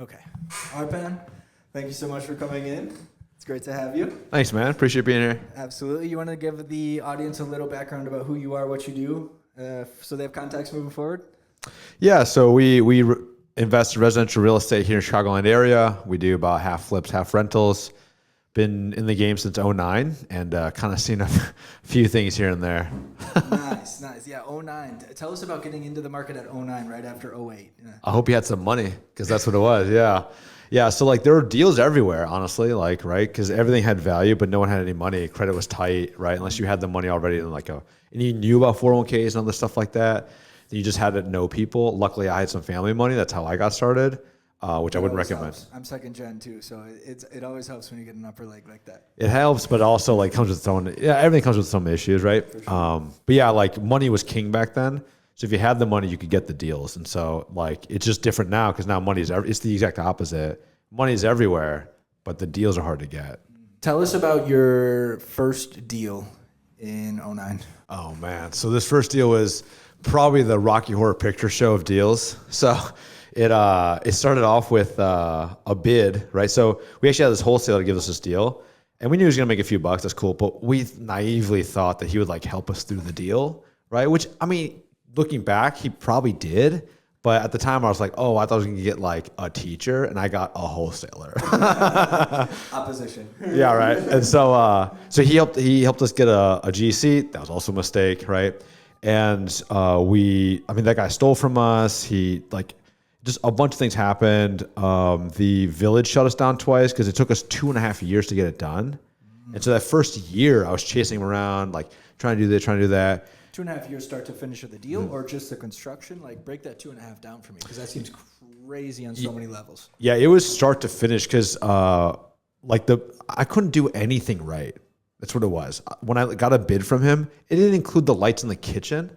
Okay. Arpan, thank you so much for coming in. It's great to have you. Thanks, man. Appreciate being here. Absolutely. You want to give the audience a little background about who you are, what you do, so they have context moving forward? Yeah, so we invest in residential real estate here in Chicagoland area. We do about half flips, half rentals. Been in the game since '09 and kind of seen a few things here and there. Nice. Yeah, '09. Tell us about getting into the market at '09, right after '08. Yeah. I hope you had some money because that's what it was. Yeah. Yeah. So like there were deals everywhere, honestly, like, right. Because everything had value, but no one had any money. Credit was tight, right. Unless you had the money already in and you knew about 401ks and other stuff like that. Then you just had to know people. Luckily I had some family money. That's how I got started, which I wouldn't recommend. Helps. I'm second gen too. So it always helps when you get an upper leg like that. It helps, but also like comes with its own, everything comes with some issues, right. Sure. But yeah, like money was king back then. So if you had the money, you could get the deals. And so like, it's just different now because now it's the exact opposite. Money is everywhere, but the deals are hard to get. Tell us about your first deal in '09. Oh man. So this first deal was probably the Rocky Horror Picture Show of deals. So it started off with a bid, right? So we actually had this wholesaler to give us this deal. And we knew he was going to make a few bucks. That's cool. But we naively thought that he would like help us through the deal, right? Which, I mean, looking back, he probably did. But at the time, I was like, oh, I thought I was going to get like a teacher, and I got a wholesaler. Opposition. Yeah, right. And so he helped us get a GC. That was also a mistake, right? And that guy stole from us. He just a bunch of things happened. The village shut us down twice because it took us 2.5 years to get it done. And so that first year, I was chasing him around, like trying to do this, trying to do that. 2.5 years start to finish of the deal, or just the construction? Like break that 2.5 down for me, because that seems crazy on so many levels. Yeah, it was start to finish because I couldn't do anything right. That's what it was. When I got a bid from him, it didn't include the lights in the kitchen.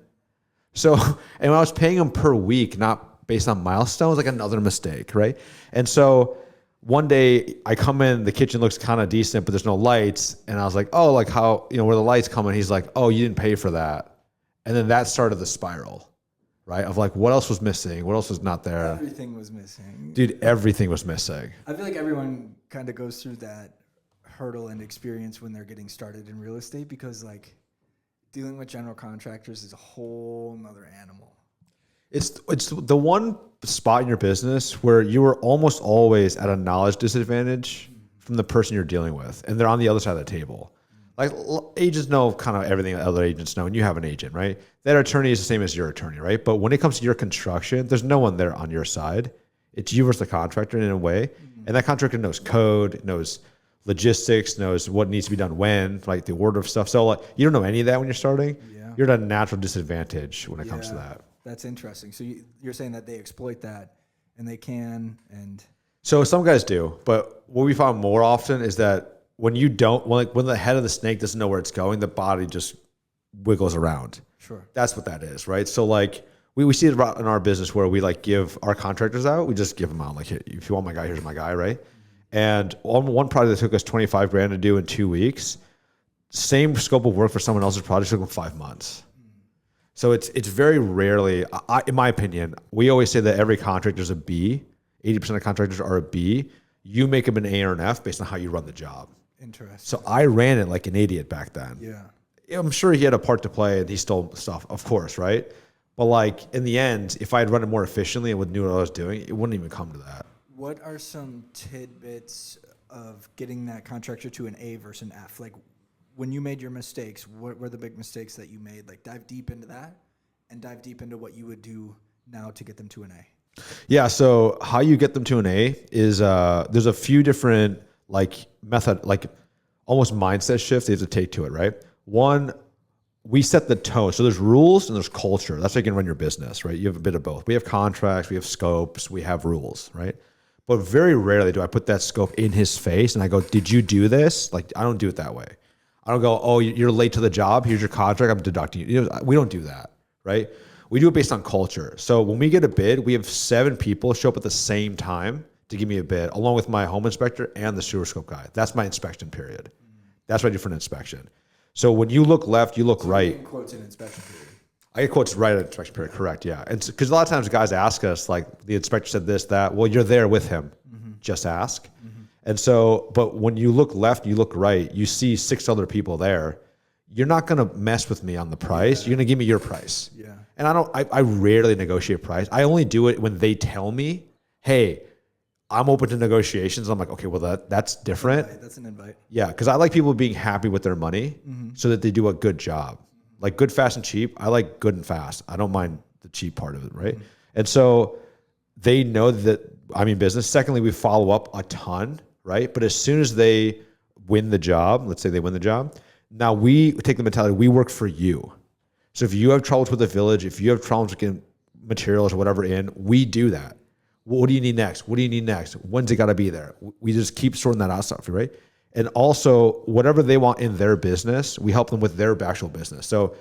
So, and when I was paying him per week, not based on milestones, like another mistake, right? And so one day I come in, the kitchen looks kind of decent, but there's no lights. And I was like, oh, like how, where the lights come in? He's like, oh, you didn't pay for that. And then that started the spiral, right? Of like, what else was missing? What else was not there? Everything was missing. Dude, everything was missing. I feel like everyone kind of goes through that hurdle and experience when they're getting started in real estate, because like dealing with general contractors is a whole nother animal. It's the one spot in your business where you are almost always at a knowledge disadvantage from the person you're dealing with, and they're on the other side of the table. Like agents know kind of everything that other agents know, and you have an agent, right? That attorney is the same as your attorney, right? But when it comes to your construction, there's no one there on your side. It's you versus the contractor in a way, and that contractor knows code, knows logistics, knows what needs to be done when, like the order of stuff. So like you don't know any of that when you're starting. Yeah. You're at a natural disadvantage when it comes to that. That's interesting. So you're saying that they exploit that, and they can, and so some guys do, but what we found more often is that when the head of the snake doesn't know where it's going, the body just wiggles around. Sure. That's what that is, right? So like we see it in our business where we like give our contractors out. We just give them out. Like, if you want my guy, here's my guy, right? And on one project that took us $25,000 to do in 2 weeks, same scope of work for someone else's project took them 5 months. So it's very rarely, in my opinion, we always say that every contractor is a B. 80% of contractors are a B. You make them an A or an F based on how you run the job. Interesting. So I ran it like an idiot back then. Yeah. I'm sure he had a part to play and he stole stuff, of course, right? But like in the end, if I had run it more efficiently and knew what I was doing, it wouldn't even come to that. What are some tidbits of getting that contractor to an A versus an F? Like when you made your mistakes, what were the big mistakes that you made? Like dive deep into that and dive deep into what you would do now to get them to an A. Yeah. So how you get them to an A is there's a few different like method, like almost mindset shifts they have to take to it, right? One, we set the tone. So there's rules and there's culture. That's how you can run your business, right? You have a bit of both. We have contracts, we have scopes, we have rules, right? But very rarely do I put that scope in his face and I go, did you do this? Like, I don't do it that way. I don't go, oh, you're late to the job. Here's your contract. I'm deducting you. We don't do that, right? We do it based on culture. So when we get a bid, we have 7 people show up at the same time to give me a bid, along with my home inspector and the sewer scope guy. That's my inspection period. That's what I do for an inspection. So when you look left, you look right. Quotes an inspection period. I get quotes right at inspection period, correct, yeah. And because a lot of times guys ask us, like, the inspector said this, that. Well, you're there with him. Just ask. And so, but when you look left, you look right, you see 6 other people there. You're not going to mess with me on the price. You're going to give me your price. Yeah. And I rarely negotiate price. I only do it when they tell me, hey, I'm open to negotiations. I'm like, okay, well, that's different. That's an invite. Yeah, because I like people being happy with their money so that they do a good job. Like good, fast, and cheap. I like good and fast. I don't mind the cheap part of it, right? And so they know that I'm in business. Secondly, we follow up a ton, right? But as soon as they win the job, let's say they win the job, now we take the mentality, we work for you. So if you have troubles with the village, if you have problems with getting materials or whatever in, we do that. What do you need next? What do you need next? When's it got to be there? We just keep sorting that out stuff, right? And also, whatever they want in their business, we help them with their actual business. So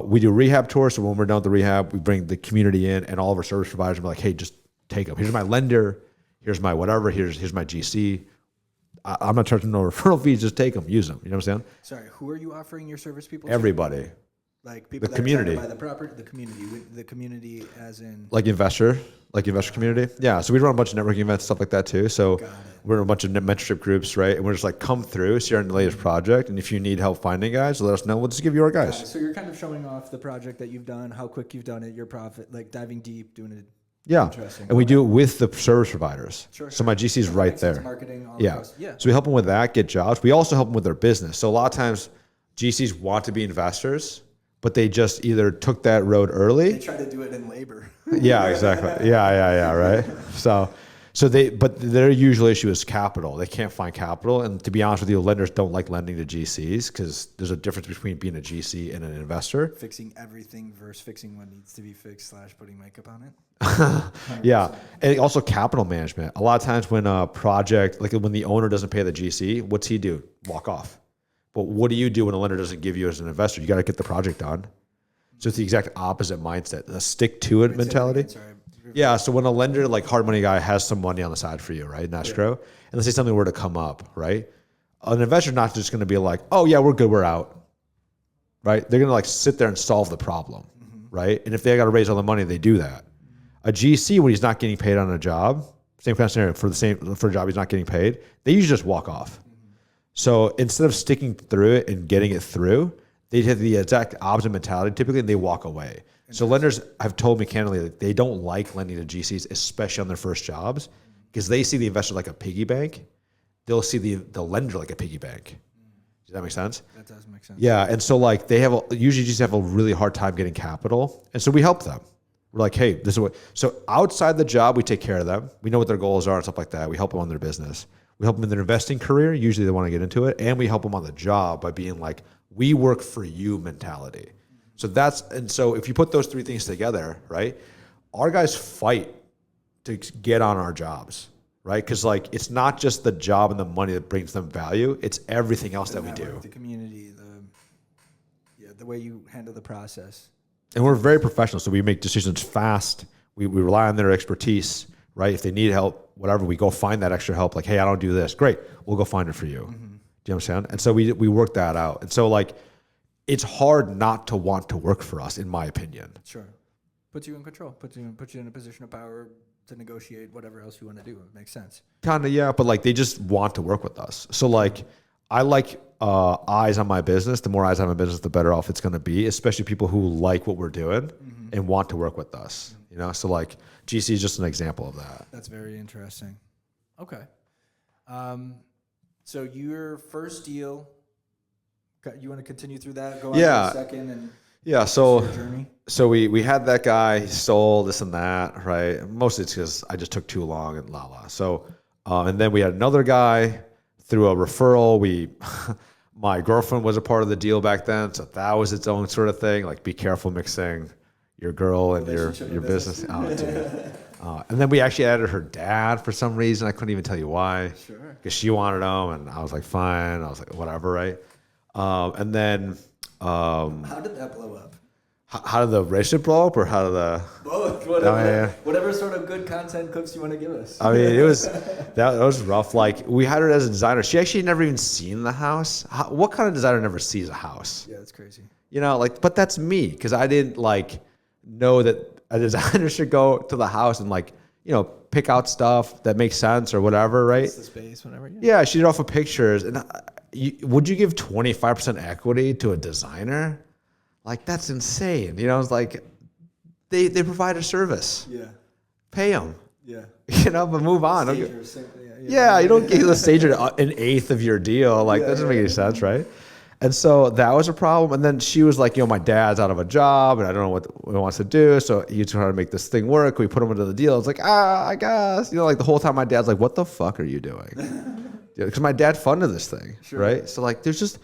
we do rehab tours. So when we're done with the rehab, we bring the community in and all of our service providers and be like, hey, just take them. Here's my lender. Here's my whatever. Here's my GC. I'm not charging no referral fees. Just take them. Use them. You know what I'm saying? Sorry, who are you offering your service people to? Everybody. Like people The that community. buy the property, the community as in Like investor community. Yeah. So we run a bunch of networking events, stuff like that too. So we're in a bunch of mentorship groups, right? And we're just like, come through, see our latest project. And if you need help finding guys, let us know. We'll just give you our guys. So you're kind of showing off the project that you've done, how quick you've done it, your profit, like diving deep, doing it. Yeah. Interesting. And we do it with the service providers. Sure. So my GC is right there. Marketing, all Yeah. across. Yeah. So we help them with that, get jobs. We also help them with their business. So a lot of times GCs want to be investors, but they just either took that road early. They try to do it in labor. Yeah, exactly. Yeah, right. But their usual issue is capital. They can't find capital. And to be honest with you, lenders don't like lending to GCs because there's a difference between being a GC and an investor. Fixing everything versus fixing what needs to be fixed / putting makeup on it. Yeah. And also capital management. A lot of times when a project, like when the owner doesn't pay the GC, what's he do? Walk off. But what do you do when a lender doesn't give you as an investor? You got to get the project done. So it's the exact opposite mindset, a stick to it mentality. Yeah. So when a lender, like hard money guy, has some money on the side for you, right, in escrow, and let's say something were to come up, right? An investor's not just going to be like, oh yeah, we're good, we're out, right? They're going to like sit there and solve the problem, right? And if they got to raise all the money, they do that. A GC, when he's not getting paid on a job, same kind of scenario for a job he's not getting paid, they usually just walk off. So instead of sticking through it and getting it through, they have the exact opposite mentality typically, and they walk away. So lenders have told me candidly that they don't like lending to GCs, especially on their first jobs, because they see the investor like a piggy bank. They'll see the lender like a piggy bank. Does that make sense? That does make sense. Yeah, and so like usually GCs have a really hard time getting capital, and so we help them. We're like, hey, this is what. So outside the job, we take care of them. We know what their goals are and stuff like that. We help them on their business. We help them in their investing career. Usually they want to get into it. And we help them on the job by being like, we work for you mentality. So if you put those 3 things together, right, our guys fight to get on our jobs, right? Because like, it's not just the job and the money that brings them value. It's everything else that we do. The community, the way you handle the process. And we're very professional. So we make decisions fast. We rely on their expertise, right? If they need help, whatever, we go find that extra help. Like, hey, I don't do this. Great. We'll go find it for you. Do you understand? And so we work that out. And so like, it's hard not to want to work for us, in my opinion. Sure. Puts you in control. Puts you in a position of power to negotiate whatever else you want to do. It makes sense. Kind of, yeah. But like, they just want to work with us. So like, I like eyes on my business. The more eyes on my business, the better off it's going to be, especially people who like what we're doing and want to work with us. You know, so like GC is just an example of that. That's very interesting. Okay. So your first deal, you want to continue through that? Go on to the second and yeah. your journey? So we had that guy, he stole this and that, right? Mostly it's because I just took too long and So, and then we had another guy through a referral. My girlfriend was a part of the deal back then. So that was its own sort of thing. Like, be careful mixing your girl and your business. Oh, dude. And then we actually added her dad for some reason. I couldn't even tell you why. Sure. Because she wanted him, and I was like, fine. I was like, whatever, right? And then... how did that blow up? How did the relationship blow up, or how did the... Both. Whatever sort of good content clips you want to give us. I mean, that was rough. Like, we had her as a designer. She actually never even seen the house. What kind of designer never sees a house? Yeah, that's crazy. like, but that's me because I didn't like know that a designer should go to the house and like, pick out stuff that makes sense or whatever, right? It's the space, whatever. Yeah, shoot it off of pictures. And would you give 25% equity to a designer? Like, that's insane. It's like they provide a service. Yeah. Pay them. Yeah. But move on. Stager, Yeah, you don't give the stager an eighth of your deal. Like, that doesn't make any sense, right? And so that was a problem. And then she was like, my dad's out of a job and I don't know what he wants to do. So he's trying to make this thing work. We put him into the deal. It's like, I guess. Like the whole time my dad's like, what the fuck are you doing? Because my dad funded this thing, right? So like there's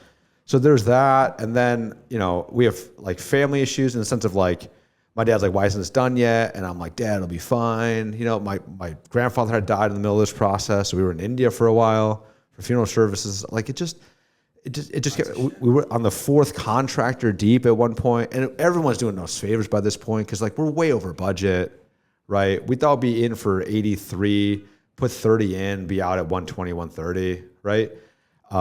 that. And then, we have like family issues in the sense of like, my dad's like, why isn't this done yet? And I'm like, Dad, it'll be fine. My grandfather had died in the middle of this process. So we were in India for a while for funeral services. Like it just kept, we were on the fourth contractor deep at one point, and everyone's doing us favors by this point because like we're way over budget, right? We thought we'd be in for 83, put 30 in, be out at 120, 130, right?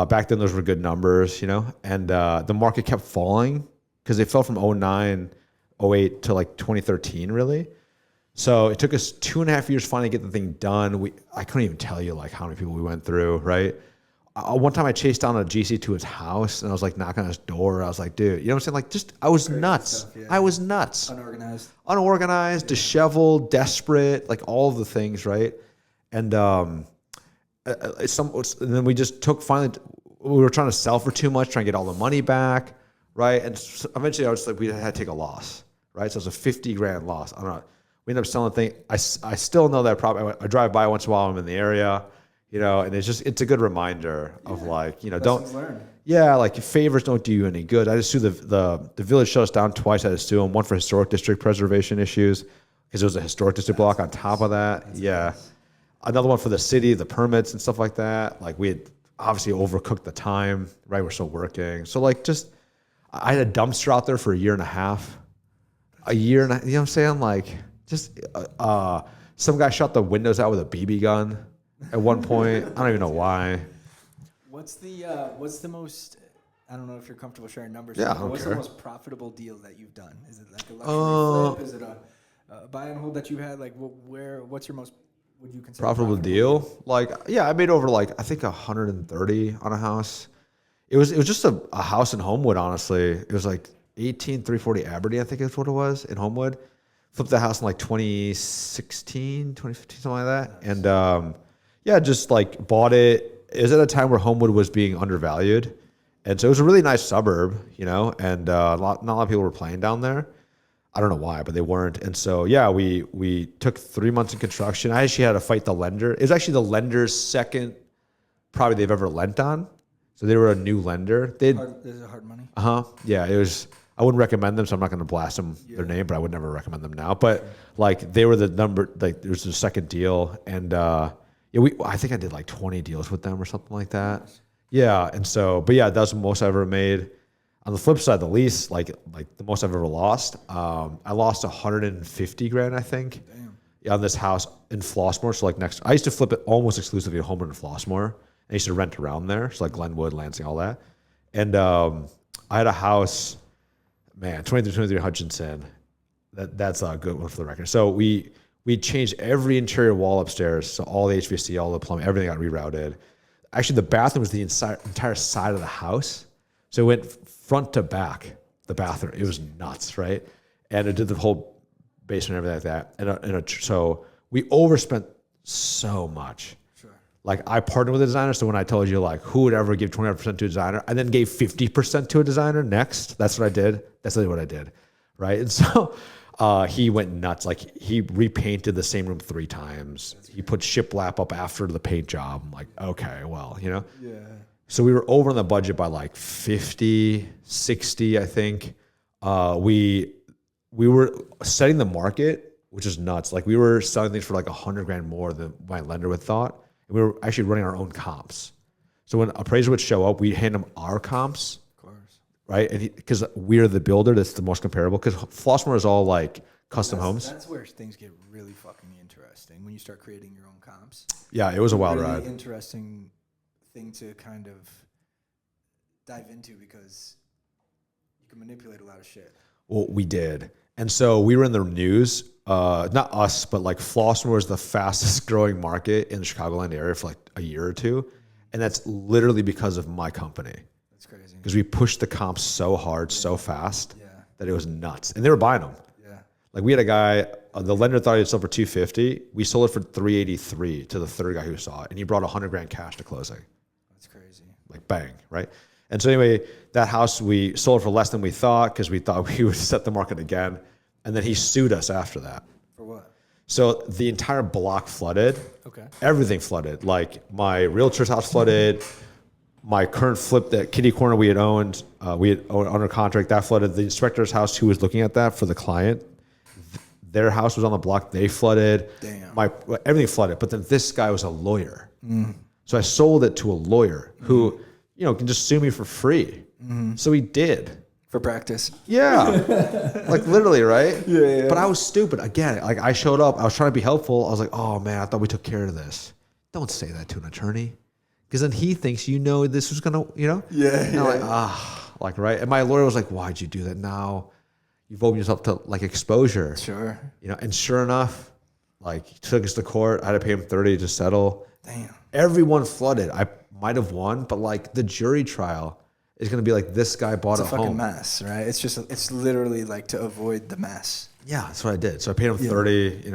Back then those were good numbers, and the market kept falling because it fell from 09, 08 to like 2013 really. So it took us 2.5 years finally to get the thing done. I couldn't even tell you like how many people we went through, right? One time I chased down a GC to his house and I was like knocking on his door. I was like, dude, you know what I'm saying? Like I was nuts. Stuff, yeah. I was nuts. Unorganized, disheveled, desperate, like all of the things, right? And then we just we were trying to sell for too much, trying to get all the money back, right? And eventually I was like, we had to take a loss, right? So it was a 50 grand loss. I don't know. We ended up selling the thing. I still know that probably. I drive by once in a while. I'm in the area. And it's a good reminder of like, don't learned. Yeah, like favors don't do you any good. I just sued the village shut us down twice. I had to sue them, one for historic district preservation issues because it was a historic district block on top of that. Yeah. Nice. Another one for the city, the permits and stuff like that. Like we had obviously overcooked the time, right? We're still working. So like I had a dumpster out there for a year and a half. A year and a, you know what I'm saying? Like some guy shot the windows out with a BB gun. At one point, I don't even know why. What's the most? I don't know if you're comfortable sharing numbers. Yeah, what's the most profitable deal that you've done? Is it like a luxury flip? Is it a buy and hold that you had? Like, what's your most? Would you consider profitable deal? Like, yeah, I made over like I think 130 on a house. It was just a house in Homewood. Honestly, it was like 18340 Aberdeen. I think is what it was in Homewood. Flipped the house in like 2016, 2015, something like that, nice. And. Yeah, just like bought it. It was at a time where Homewood was being undervalued. And so it was a really nice suburb, and not a lot of people were playing down there. I don't know why, but they weren't. And so, yeah, we took 3 months in construction. I actually had to fight the lender. It was actually the lender's second probably they've ever lent on. So they were a new lender. Is it hard money? Yeah, it was. I wouldn't recommend them, so I'm not going to blast them their name, but I would never recommend them now. But like they were the number, like it was the second deal. And I think I did like 20 deals with them or something like that. Yeah, and so, but yeah, that's the most I ever made. On the flip side, the least, like the most I've ever lost. I lost 150 grand, I think, on this house in Flossmoor. So like I used to flip it almost exclusively at Homewood and Flossmoor. And I used to rent around there, so like Glenwood, Lansing, all that. And I had a house, 2323 Hutchinson. That's a good one for the record. So we changed every interior wall upstairs, so all the HVAC, all the plumbing, everything got rerouted. Actually, the bathroom was the entire side of the house, so it went front to back. The bathroom, it was nuts, right? And it did the whole basement and everything like that. So we overspent so much. Sure. Like I partnered with a designer, so when I told you like who would ever give 25% to a designer, I then gave 50% to a designer next. That's what I did. That's literally what I did, right? And so. He went nuts. Like he repainted the same room 3 times. He put shiplap up after the paint job. I'm like, okay, well, Yeah. So we were over on the budget by like 50, 60, I think. We were setting the market, which is nuts. Like we were selling things for like 100 grand more than my lender would thought. And we were actually running our own comps. So when appraiser would show up, we'd hand them our comps. Right, because we're the builder that's the most comparable. Because Flossmoor is all like custom homes. That's where things get really fucking interesting when you start creating your own comps. Yeah, it was a wild ride. Interesting thing to kind of dive into because You can manipulate a lot of shit. Well, we did. And so we were in the news, not us, but like Flossmoor was the fastest growing market in the Chicagoland area for like a year or two. And that's literally because of my company. That's crazy. Because we pushed the comps so hard, so fast that it was nuts. And they were buying them. Yeah. Like we had a guy, the lender thought he'd sell for 250. We sold it for 383 to the third guy who saw it. And he brought $100,000 cash to closing. That's crazy. Like bang, right? And so anyway, that house we sold for less than we thought because we thought we would set the market again. And then he sued us after that. For what? So the entire block flooded. Okay. Everything flooded. Like my realtor's house flooded. My current flip, that kitty corner we had owned under contract, that flooded. The inspector's house who was looking at that for the client, their house was on the block. They flooded. Damn. Everything flooded. But then this guy was a lawyer. So I sold it to a lawyer who, can just sue me for free. So he did. For practice. Yeah. Like literally, right? Yeah. But I was stupid. Again, like I showed up, I was trying to be helpful. I was like, oh man, I thought we took care of this. Don't say that to an attorney. Because then he thinks this was gonna, Yeah. And I'm like, right. And my lawyer was like, why'd you do that? Now you've opened yourself to like exposure. Sure. And sure enough, like he took us to court. I had to pay him $30 to settle. Damn. Everyone flooded. I might have won, but like the jury trial is going to be like, this guy bought It's a a fucking home. mess, right? It's literally like to avoid the mess. Yeah, that's what I did. So I paid him 30,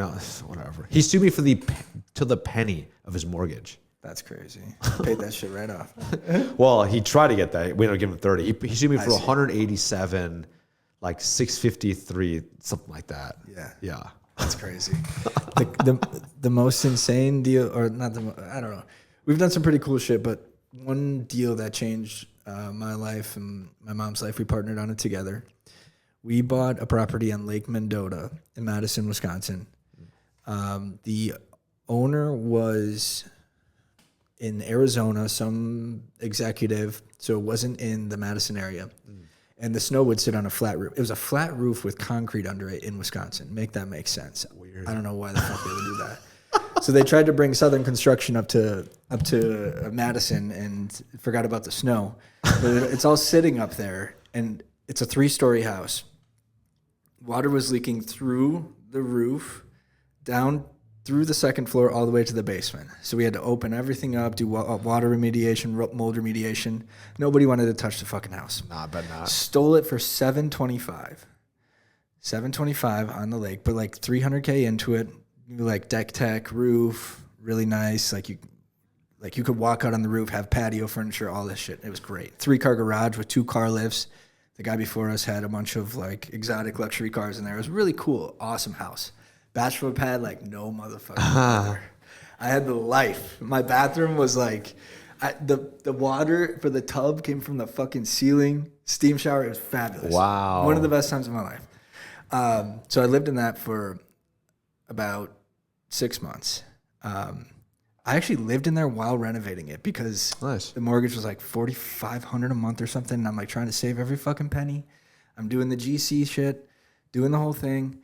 whatever. He sued me for to the penny of his mortgage. That's crazy. Paid that shit right off. Well, he tried to get that. We ended up giving him 30. He sued me for see. 187, like 653, something like that. Yeah. Yeah. That's crazy. The most insane deal, or not I don't know. We've done some pretty cool shit, but one deal that changed my life and my mom's life, we partnered on it together. We bought a property on Lake Mendota in Madison, Wisconsin. The owner was in Arizona, some executive, so it wasn't in the Madison area. And the snow would sit on a flat roof. It was a flat roof with concrete under it in Wisconsin. Make that make sense. Weird. I don't know why the fuck they would do that. So they tried to bring Southern construction up to Madison and forgot about the snow. But it's all sitting up there, and it's a 3-story house. Water was leaking through the roof, down through the second floor, all the way to the basement. So we had to open everything up, do water remediation, mold remediation. Nobody wanted to touch the fucking house. Nah, I bet not. Stole it for $725. $725 on the lake, put like $300K into it. Like deck tech, roof, really nice. Like you could walk out on the roof, have patio furniture, all this shit. It was great. 3-car garage with 2 car lifts. The guy before us had a bunch of like exotic luxury cars in there. It was really cool, awesome house. Bachelor pad, like no motherfucker. I had the life. My bathroom was like, the water for the tub came from the fucking ceiling. Steam shower, it was fabulous. Wow. One of the best times of my life. So I lived in that for about 6 months. I actually lived in there while renovating it because the mortgage was like $4,500 a month or something. And I'm like trying to save every fucking penny. I'm doing the GC shit, doing the whole thing.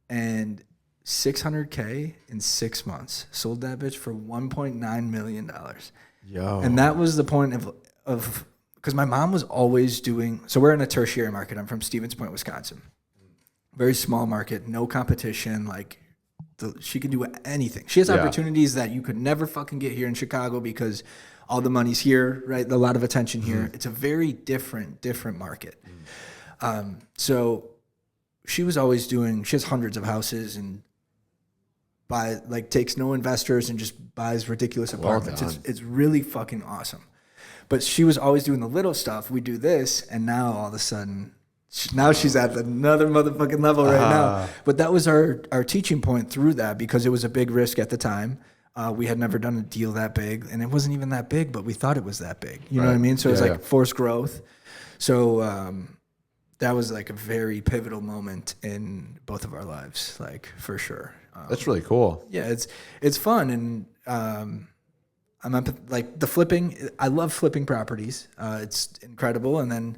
And $600K in 6 months. Sold that bitch for $1.9 million. Yo. And that was the point of because my mom was always doing, so we're in a tertiary market. I'm from Stevens Point, Wisconsin. Very small market, no competition. Like she can do anything. She has opportunities that you could never fucking get here in Chicago because all the money's here, right? A lot of attention here. It's a very different market. So she was always doing, she has hundreds of houses and takes no investors and just buys ridiculous apartments. It's really fucking awesome. But she was always doing the little stuff. We do this, and now all of a sudden, she's at another motherfucking level right now. But that was our teaching point through that because it was a big risk at the time. We had never done a deal that big, and it wasn't even that big, but we thought it was that big. You know what I mean? So it was like forced growth. So that was like a very pivotal moment in both of our lives, like for sure. That's really cool. Yeah, it's fun, and like the flipping. I love flipping properties. It's incredible, and then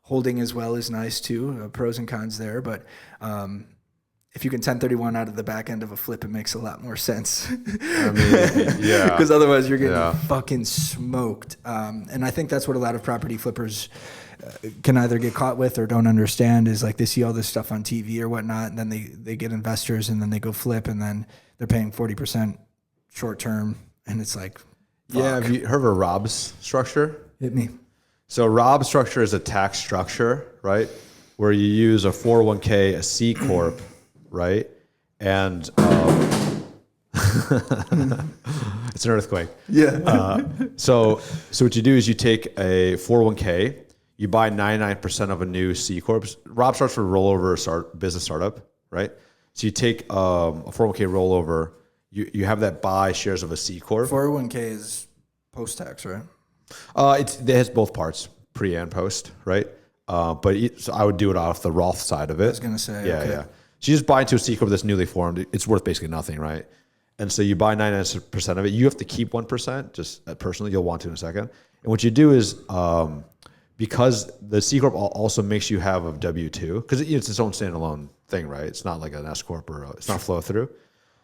holding as well is nice too. Pros and cons there, but if you can 1031 out of the back end of a flip, it makes a lot more sense. I mean, yeah, because otherwise you're getting fucking smoked. And I think that's what a lot of property flippers can either get caught with or don't understand is like they see all this stuff on TV or whatnot, and then they get investors and then they go flip, and then they're paying 40% short term, and it's like, fuck. Yeah, have you heard of a Rob's structure? Hit me. So Rob's structure is a tax structure, right? Where you use a 401k, a C corp, right? And it's an earthquake. Yeah. So what you do is you take a 401k, you buy 99% of a new C corp. Rob starts with rollover business startup, right? So you take a 401k rollover, you have that buy shares of a C corp. 401k is post-tax, right? It has both parts, pre and post, right? So I would do it off the Roth side of it. I was gonna say, yeah, okay. yeah. So you just buy into a C corp that's newly formed. It's worth basically nothing, right? And so you buy 99% of it. You have to keep 1%, just personally. You'll want to in a second. And what you do is, because the C corp also makes you have a W-2, because it's its own standalone thing, right? It's not like an S corp or it's not flow through.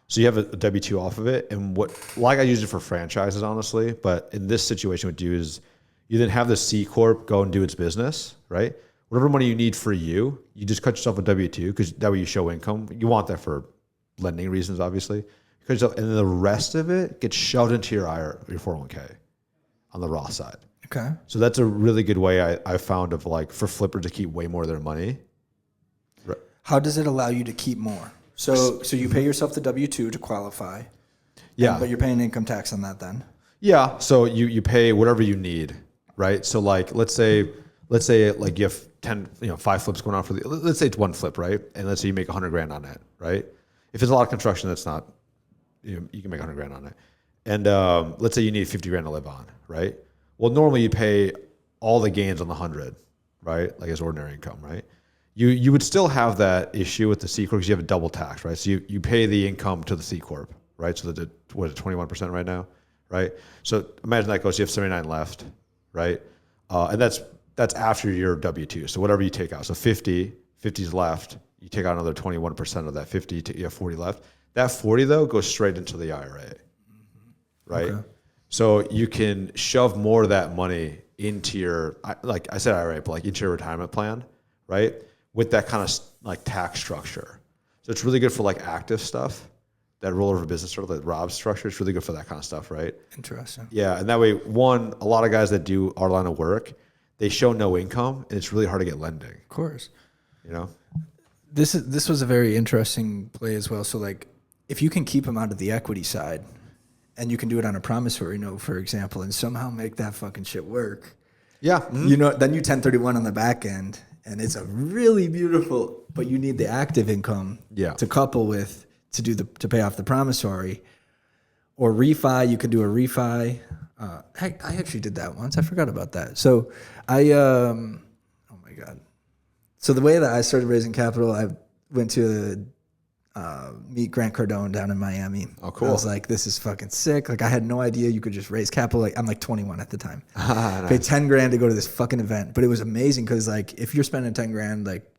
So you have a W-2 off of it. And I use it for franchises, honestly. But in this situation, what you do is you then have the C corp go and do its business, right? Whatever money you need for you just cut yourself a W-2 because that way you show income. You want that for lending reasons, obviously. And then the rest of it gets shoved into your 401k on the Roth side. Okay. So that's a really good way I found of like for flippers to keep way more of their money. Right. How does it allow you to keep more? So you pay yourself the W-2 to qualify. Yeah. But you're paying income tax on that then. Yeah. So you pay whatever you need, right? So like let's say like you have 5 flips going on for let's say it's one flip, right? And let's say you make $100,000 on it, right? If it's a lot of construction, that's not, you can make $100,000 on it. And let's say you need $50,000 to live on, right? Well, normally you pay all the gains on the 100, right? Like as ordinary income, right? You would still have that issue with the C corp because you have a double tax, right? So you pay the income to the C corp, right? So that what is it, 21% right now, right? So imagine that goes, you have 79 left, right? And that's after your W-2. So whatever you take out, so 50's left. You take out another 21% of that 50, you have 40 left. That 40 though goes straight into the IRA, right? Okay. So you can shove more of that money into your, like I said IRA, but like into your retirement plan, right? With that kind of like tax structure. So it's really good for like active stuff, that rollover business sort of like Rob's structure. It's really good for that kind of stuff, right? Interesting. Yeah, and that way, a lot of guys that do our line of work, they show no income, and it's really hard to get lending. Of course. You know? This was a very interesting play as well. So like, if you can keep them out of the equity side, and you can do it on a promissory note, for example, and somehow make that fucking shit work. Yeah. Mm-hmm. Then you 1031 on the back end, and it's a really beautiful, but you need the active income to couple with to pay off the promissory. Or refi, you could do a refi. I actually did that once. I forgot about that. So oh my God. So the way that I started raising capital, I went to meet Grant Cardone down in Miami. Oh, cool. I was like, this is fucking sick. Like I had no idea you could just raise capital. Like I'm like 21 at the time. Nice. Paid $10,000 to go to this fucking event. But it was amazing because like if you're spending $10,000 like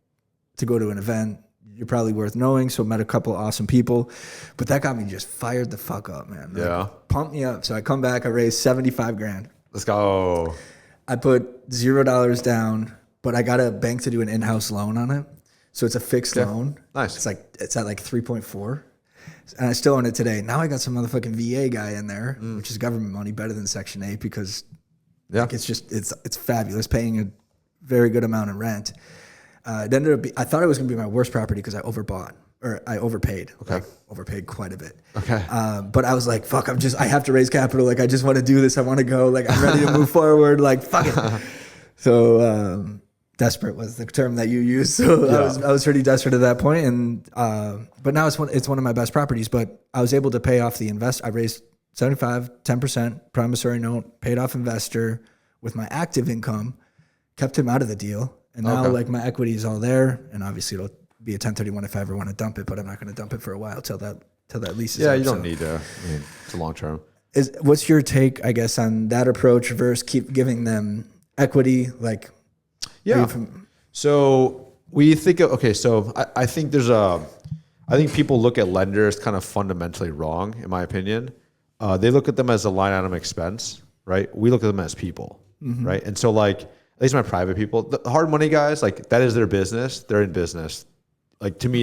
to go to an event, you're probably worth knowing. So I met a couple awesome people. But that got me just fired the fuck up, man. Like, yeah. Pumped me up. So I come back, I raised $75,000. Let's go. I put $0 down, but I got a bank to do an in-house loan on it. So it's a fixed loan. Nice. It's at like 3.4. And I still own it today. Now I got some motherfucking VA guy in there, which is government money, better than Section 8 because like, it's fabulous, paying a very good amount of rent. It ended up I thought it was going to be my worst property because I overbought or I overpaid. Okay. Like, overpaid quite a bit. Okay. But I was like, fuck, I have to raise capital. Like, I just want to do this. I want to go. Like, I'm ready to move forward. Like, fuck it. So, desperate was the term that you used. So I was pretty desperate at that point. And, but now it's one of my best properties, but I was able to pay off the I raised 10% promissory note, paid off investor with my active income, kept him out of the deal. And now like my equity is all there. And obviously it'll be a 1031 if I ever want to dump it, but I'm not going to dump it for a while till that lease is up. You don't need to. I mean, it's a long term. What's your take, I guess, on that approach versus keep giving them equity? Like, so we think so I think I think people look at lenders kind of fundamentally wrong, in my opinion. They look at them as a line item expense, right? We look at them as people, right? And so like At least my private people, the hard money guys, like that is their business. They're in business. Like to me,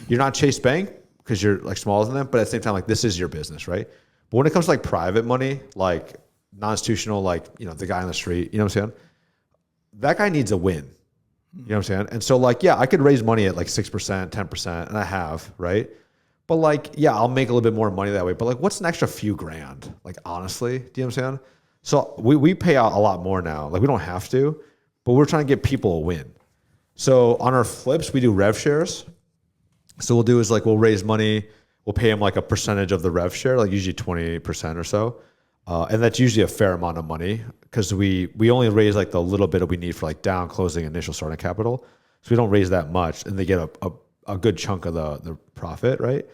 you're not Chase Bank because you're like smaller than them, but at the same time, like this is your business, right? But when it comes to like private money, like non-institutional, like, you know, the guy on the street, you know what I'm saying? That guy needs a win. You know what I'm saying? And so like, yeah, I could raise money at like 6%, 10%, and I have, right? But like, yeah, I'll make a little bit more money that way. But like, what's an extra few grand? Like, honestly, do you know what I'm saying? So we pay out a lot more now. Like we don't have to, but we're trying to get people a win. So on our flips, we do rev shares. So we'll do is like, we'll raise money. We'll pay them like a percentage of the rev share, like usually 20% or so. And that's usually a fair amount of money because we only raise like the little bit that we need for like down closing initial starting capital. So we don't raise that much and they get a good chunk of the profit, right?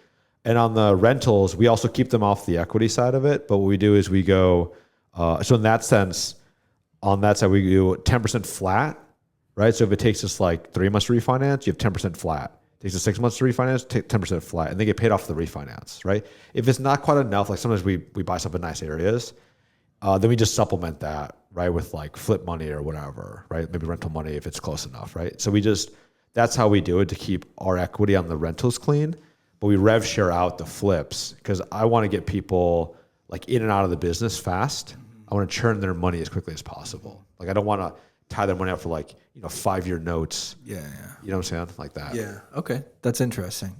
And on the rentals, we also keep them off the equity side of it. But what we do is we go, so in that sense, on that side, we do 10% flat, right? So if it takes us like 3 months to refinance, you have 10% flat. It takes us 6 months to refinance, take 10% flat, and they get paid off the refinance, right? If it's not quite enough, like sometimes we buy stuff in nice areas, then we just supplement that, right, with like flip money or whatever, right? Maybe rental money if it's close enough, right? So that's how we do it to keep our equity on the rentals clean, but we rev share out the flips because I want to get people like in and out of the business fast. I want to churn their money as quickly as possible. Like I don't want to tie their money up for like, you know, 5-year notes. Yeah. You know what I'm saying? Like that. Yeah. Okay. That's interesting.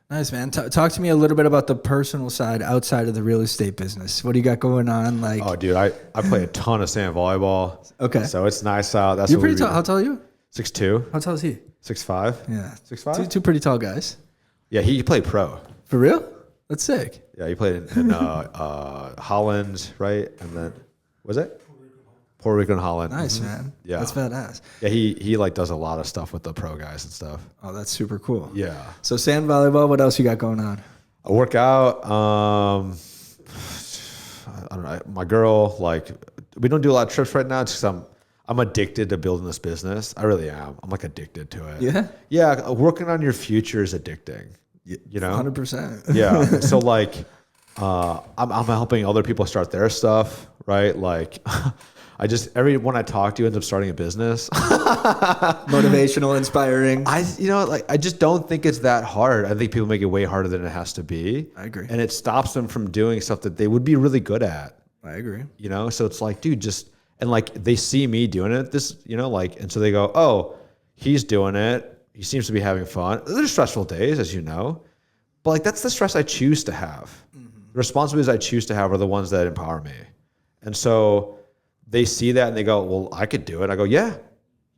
Nice, man. Talk to me a little bit about the personal side outside of the real estate business. What do you got going on? Like, oh, dude, I play a ton of sand volleyball. Okay. So it's nice out. That's you're what pretty tall. How tall are you? 6'2". How tall is he? 6'5". Yeah. 6'5". Two pretty tall guys. Yeah, he played pro. For real? That's sick. Yeah, he played in Holland, right? And then, was it? Puerto Rico and Holland. Nice, man. Yeah. That's badass. Yeah, he like does a lot of stuff with the pro guys and stuff. Oh, that's super cool. Yeah. So sand volleyball, what else you got going on? I work out. I don't know. My girl, like, we don't do a lot of trips right now just because I'm addicted to building this business. I really am. I'm like addicted to it. Yeah? Yeah, working on your future is addicting. You know? 100%. Yeah. So like, I'm helping other people start their stuff, right? Like, everyone I talk to ends up starting a business. Motivational, inspiring. I just don't think it's that hard. I think people make it way harder than it has to be. I agree. And it stops them from doing stuff that they would be really good at. I agree. You know? So it's like, dude, and like they see me doing it, and so they go, oh, he's doing it. He seems to be having fun. There's stressful days, as you know. But like that's the stress I choose to have. Mm-hmm. The responsibilities I choose to have are the ones that empower me. And so they see that and they go, well, I could do it. I go, yeah,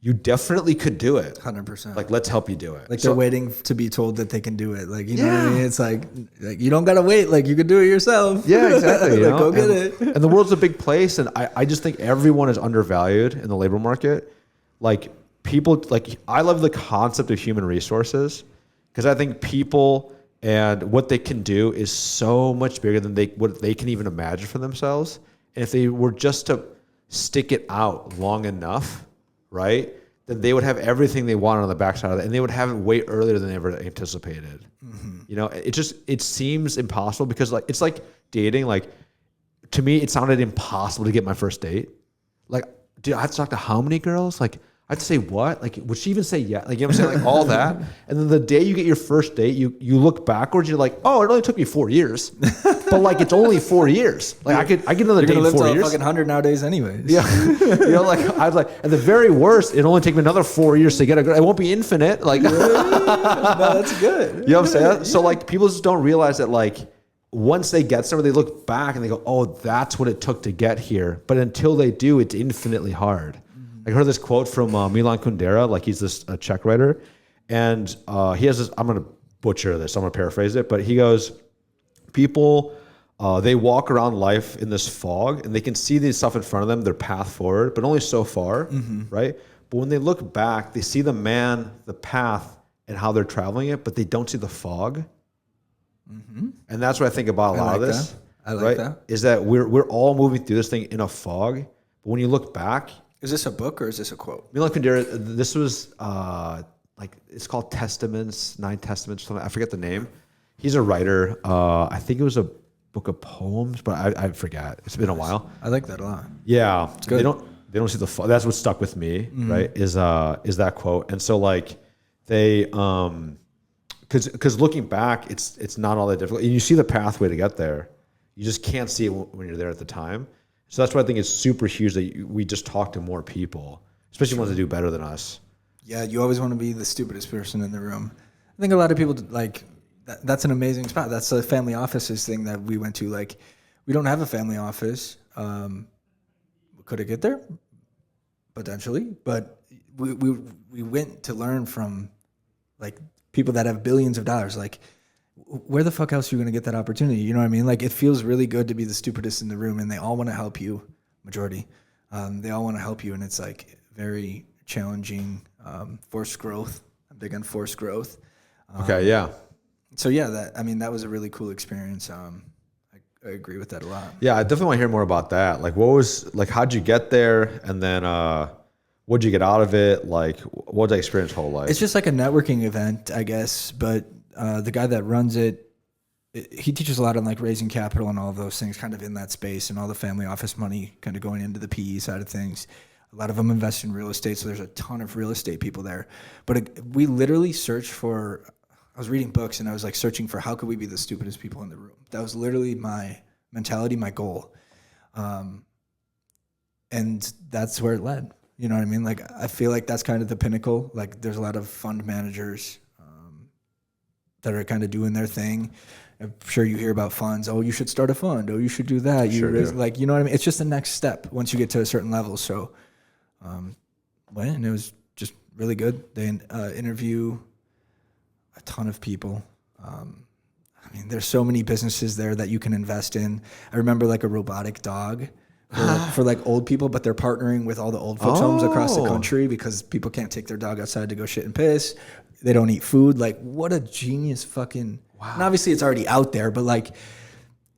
you definitely could do it. 100%. Like, let's help you do it. Like they're waiting to be told that they can do it. Like, you know what I mean? It's like you don't got to wait. Like you can do it yourself. Yeah, exactly. Like, go get it. And the world's a big place. And I just think everyone is undervalued in the labor market. Like people, like I love the concept of human resources because I think people and what they can do is so much bigger than what they can even imagine for themselves. And if they were just to stick it out long enough, right, then they would have everything they wanted on the backside of that, and they would have it way earlier than they ever anticipated. Mm-hmm. You know, it seems impossible because like it's like dating. Like to me, it sounded impossible to get my first date. Like, dude, I have to talk to how many girls? Like, I have to say what? Like, would she even say yeah? Like, you know what I'm saying? Like all that. And then the day you get your first date, you look backwards, you're like, oh, it only took me 4 years. But like, it's only 4 years. Like I get another date in 4 years. You're fucking 100 nowadays anyways. Yeah. You know, like, I was like, at the very worst, it'll only take me another 4 years to get a girl. It won't be infinite. Like, no, that's good. You know what I'm saying? Yeah. So like, people just don't realize that like, once they get somewhere, they look back and they go, oh, that's what it took to get here. But until they do, it's infinitely hard. I heard this quote from Milan Kundera, like he's this Czech writer, and he has this, I'm going to butcher this, I'm going to paraphrase it, but he goes, people, they walk around life in this fog, and they can see this stuff in front of them, their path forward, but only so far, right? But when they look back, they see the man, the path, and how they're traveling it, but they don't see the fog. Mm-hmm. And that's what I think about a lot of this. I like that. Is that we're all moving through this thing in a fog, but when you look back, is this a book or is this a quote? Milan Kundera, this was it's called Testaments, 9 Testaments, something. I forget the name. He's a writer. I think it was a book of poems, but I forget. It's been a while. I like that a lot. Yeah. It's good. they don't see that's what stuck with me, right? Is that quote. And so like they, cause looking back, it's not all that difficult. And you see the pathway to get there. You just can't see it when you're there at the time. So that's why I think it's super huge that we just talk to more people, especially ones that do better than us. Yeah. You always want to be the stupidest person in the room. I think a lot of people like, that's an amazing spot. That's the family offices thing that we went to. Like, we don't have a family office. Could it get there? Potentially, but we went to learn from like people that have billions of dollars. Like, where the fuck else are you going to get that opportunity? You know what I mean? Like, it feels really good to be the stupidest in the room, and they all want to help you. Majority, they all want to help you, and it's like very challenging. Forced growth. I'm big on forced growth. Okay, yeah. So yeah, that was a really cool experience. I agree with that a lot. Yeah, I definitely want to hear more about that. Like, how'd you get there? And then, what'd you get out of it? Like, what was that experience whole like? It's just like a networking event, I guess. But the guy that runs it, he teaches a lot on like raising capital and all of those things kind of in that space, and all the family office money kind of going into the PE side of things. A lot of them invest in real estate. So there's a ton of real estate people there. But we literally searched for, I was reading books and I was like searching for how could we be the stupidest people in the room. That was literally my mentality, my goal. And that's where it led. You know what I mean? Like, I feel like that's kind of the pinnacle. Like, there's a lot of fund managers that are kind of doing their thing. I'm sure you hear about funds. Oh, you should start a fund. Oh, you should do that. You do. like, you know what I mean? It's just the next step once you get to a certain level. So, went, and it was just really good. They interview a ton of people. I mean, there's so many businesses there that you can invest in. I remember like a robotic dog for like old people, but they're partnering with all the old folks homes across the country because people can't take their dog outside to go shit and piss. They don't eat food. Like, what a genius fucking... Wow. And obviously it's already out there, but like,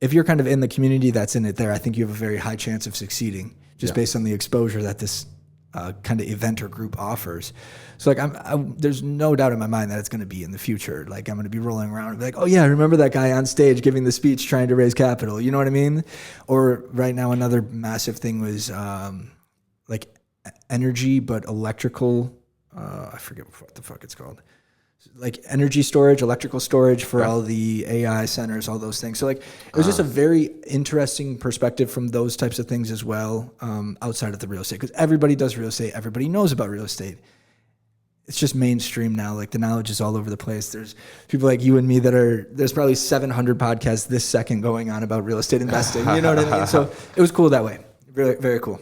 if you're kind of in the community that's in it there, I think you have a very high chance of succeeding just based on the exposure that this kind of event or group offers. So like, there's no doubt in my mind that it's going to be in the future. Like, I'm going to be rolling around and be like, oh yeah, I remember that guy on stage giving the speech trying to raise capital. You know what I mean? Or right now, another massive thing was like energy, but electrical. I forget what the fuck it's called. Like energy storage, electrical storage for all the AI centers, all those things. So like, it was just a very interesting perspective from those types of things as well, outside of the real estate, because everybody does real estate. Everybody knows about real estate. It's just mainstream now. Like, the knowledge is all over the place. There's people like you and me there's probably 700 podcasts this second going on about real estate investing. You know what I mean? So it was cool that way. Very, very cool.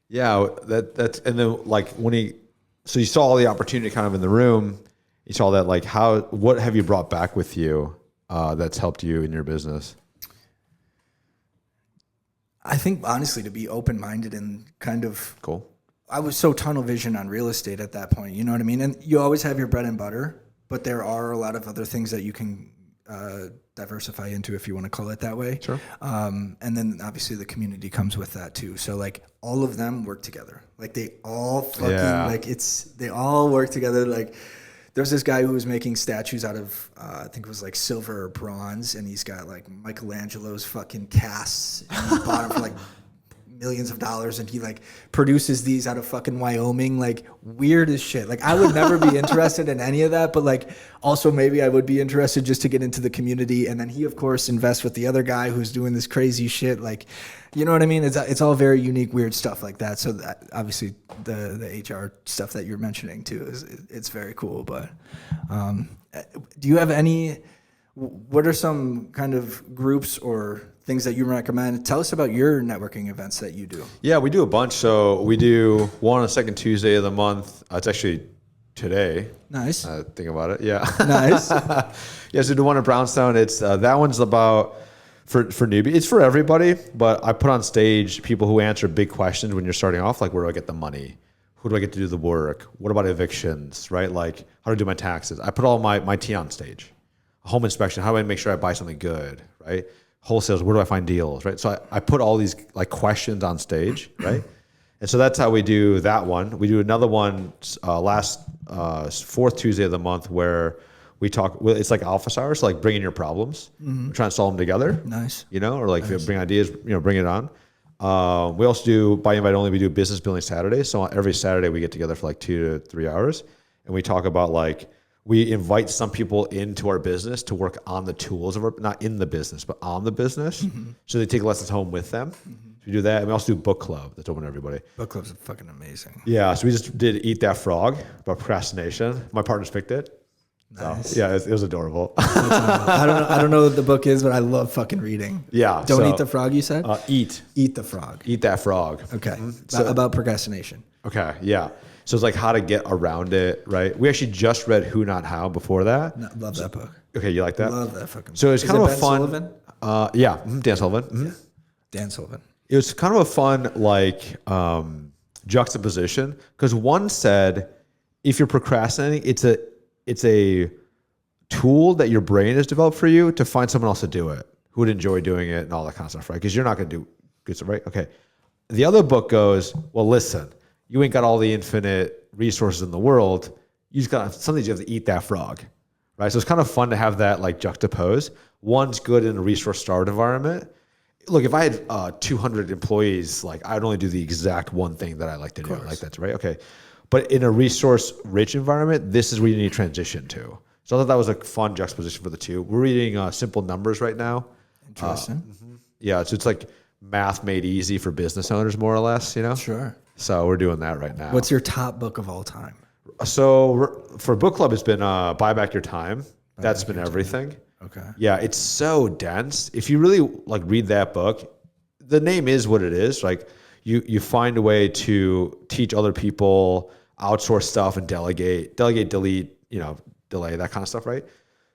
Yeah. That's, and then like so you saw all the opportunity kind of in the room. You saw that, like, what have you brought back with you that's helped you in your business? I think, honestly, to be open-minded and kind of... Cool. I was so tunnel vision on real estate at that point, you know what I mean? And you always have your bread and butter, but there are a lot of other things that you can diversify into, if you want to call it that way. Sure. And then, obviously, the community comes with that, too. So, like, all of them work together. Like, they all fucking... they all work together, like... There's this guy who was making statues out of, I think it was like silver or bronze, and he's got like Michelangelo's fucking casts, and he bought them for like millions of dollars, and he like produces these out of fucking Wyoming, like weird as shit. Like, I would never be interested in any of that, but like also maybe I would be interested just to get into the community. And then he of course invests with the other guy who's doing this crazy shit. Like, you know what I mean? It's all very unique, weird stuff like that. So that, obviously the HR stuff that you're mentioning too it's very cool. But do you have what are some kind of groups or things that you recommend? Tell us about your networking events that you do. Yeah, we do a bunch. So we do one on the second Tuesday of the month. It's actually today. Nice. Think about it. Yeah. Nice. Yeah, so the one in Brownstown, it's that one's about for newbie. It's for everybody, but I put on stage people who answer big questions when you're starting off, like, where do I get the money? Who do I get to do the work? What about evictions, right? Like, how do I do my taxes? I put all my tea on stage. A home inspection, how do I make sure I buy something good, right? Wholesales, where do I find deals, right? So I put all these like questions on stage, right? And so that's how we do that one. We do another one last fourth Tuesday of the month where we talk. It's like office hours, so like bring in your problems. We're trying to solve them together. Nice. You know, or like if you bring ideas, bring it on. We also do by invite only. We do business building Saturdays. So every Saturday we get together for like 2 to 3 hours, and we talk about like we invite some people into our business to work on the tools of our, not in the business, but on the business. So they take lessons home with them. So we do that, and we also do book club. That's open to everybody. Book club's fucking amazing. Yeah. So we just did Eat That Frog about procrastination. My partners picked it. Nice. So, yeah, it was adorable. I don't know what the book is, but I love fucking reading. Yeah. Don't eat the frog, you said? Eat Eat That Frog. Okay. About procrastination. Okay. Yeah. So it's like how to get around it, right? We actually just read Who Not How before that. No, love that book. Okay, you like that? Love that fucking book. So it's kind of a Ben fun. Sullivan? Yeah, Dan Sullivan. Yeah. Dan Sullivan. It was kind of a fun like juxtaposition because one said if you're procrastinating, it's a tool that your brain has developed for you to find someone else to do it who would enjoy doing it and all that kind of stuff, right? Because you're not going to do good stuff, right? Okay. The other book goes, well, listen, you ain't got all the infinite resources in the world. You just got sometimes you have to eat that frog, right? So it's kind of fun to have that like juxtapose. One's good in a resource-starved environment. Look, if I had 200 employees, like I'd only do the exact one thing that I like to do. Like that's right. Okay. But in a resource-rich environment, this is where you need to transition to. So I thought that was a fun juxtaposition for the two. We're reading Simple Numbers right now. Interesting. Yeah, so it's like math made easy for business owners, more or less, you know? Sure. So we're doing that right now. What's your top book of all time? So for book club, it's been Buy Back Your Time. That's been everything. Okay. Yeah, it's so dense. If you really like read that book, the name is what it is. Like you find a way to teach other people, outsource stuff and delegate, delete, delay, that kind of stuff, right?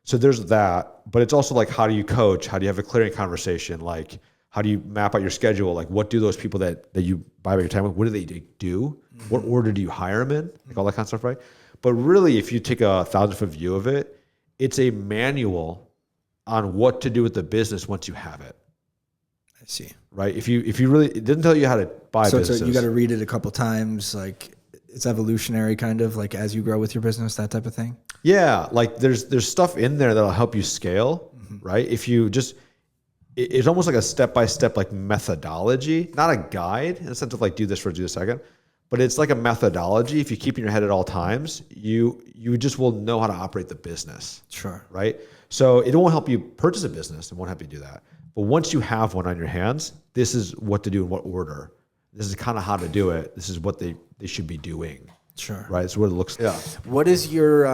So there's that, but it's also like, how do you coach? How do you have a clearing conversation? Like, how do you map out your schedule? Like, what do those people that you buy back your time with, what do they do? What order do you hire them in? Like all that kind of stuff, right? But really, if you take a 1,000-foot view of it, it's a manual on what to do with the business once you have it. I see. Right? If you really, it didn't tell you how to buy businesses. So you got to read it a couple times, like it's evolutionary kind of like as you grow with your business, that type of thing. Yeah. Like there's stuff in there that'll help you scale, right? If you just, it's almost like a step-by-step like methodology, not a guide in the sense of like do this first, do this second, but it's like a methodology. If you keep in your head at all times, you just will know how to operate the business. Sure. Right? So it won't help you purchase a business. It won't help you do that. But once you have one on your hands, this is what to do in what order. This is kind of how to do it. This is what they should be doing. Sure. Right? It's what it looks like. Yeah. What is your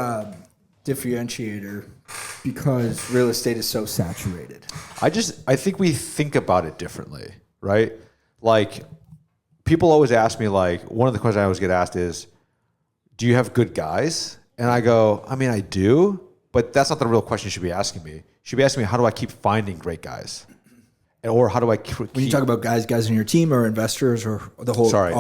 differentiator? Because real estate is so saturated. I think we think about it differently, right? Like people always ask me, like, one of the questions I always get asked is, do you have good guys? And I go, I mean, I do, but that's not the real question you should be asking me. You should be asking me, how do I keep finding great guys? Or how do I keep... When you talk about guys in your team or investors or the whole... Sorry,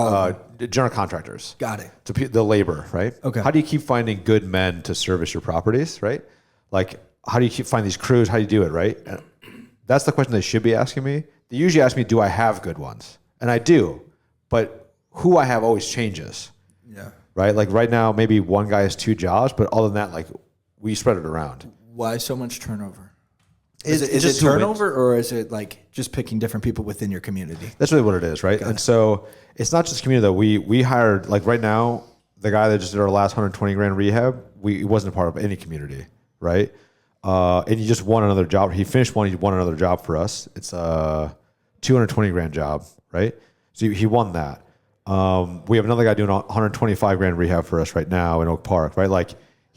general contractors. Got it. So the labor, right? Okay. How do you keep finding good men to service your properties, right? Like, how do you keep finding these crews? How do you do it, right? And that's the question they should be asking me. They usually ask me, do I have good ones? And I do, but who I have always changes. Yeah. Right? Like right now, maybe one guy has 2 jobs, but other than that, like we spread it around. Why so much turnover? Is it turnover or is it like just picking different people within your community? That's really what it is, right? And so it's not just community though. We hired, like right now, the guy that just did our last 120 grand rehab, he wasn't a part of any community, right? And he just won another job. He finished one, he won another job for us. It's a 220 grand job, right? So he won that. We have another guy doing 125 grand rehab for us right now in Oak Park, right? Like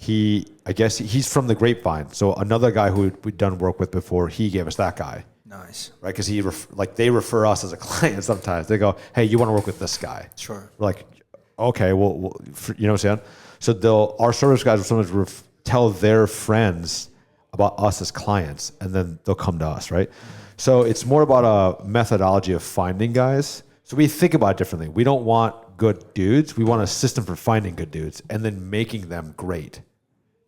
I guess he's from the Grapevine. So another guy who we'd done work with before, he gave us that guy. Nice. Right? Because they refer us as a client sometimes. They go, hey, you want to work with this guy? Sure. We're like, okay, well, you know what I'm saying? So our service guys will sometimes tell their friends about us as clients, and then they'll come to us, right? So it's more about a methodology of finding guys. So we think about it differently. We don't want good dudes. We want a system for finding good dudes and then making them great.